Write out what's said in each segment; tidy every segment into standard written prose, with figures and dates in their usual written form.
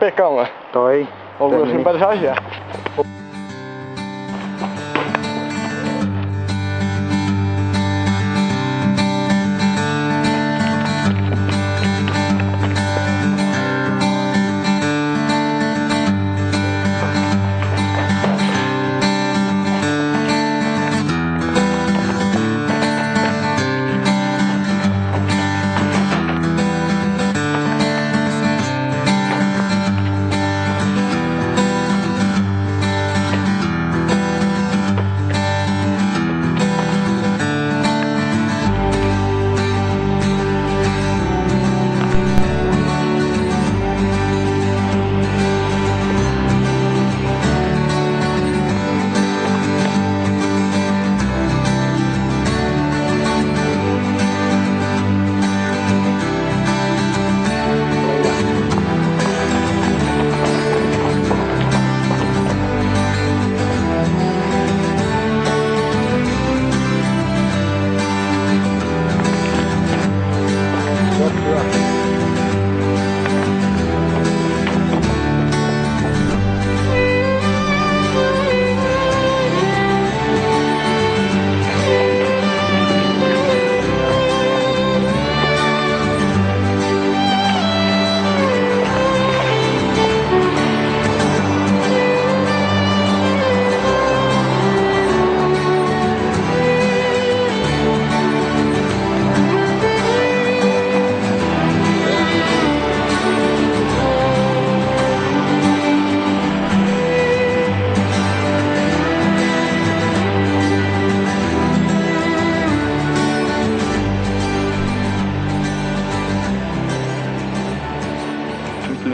pead ka või? Toi. Kuidas siin päris asja?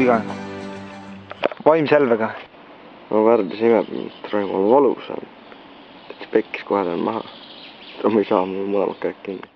Viga. Vaimselvega. No Värdes imeb, et Raimol valus on. Pekkis kohe tahan maha. Ma ei saa mul mõlemad käed kinni.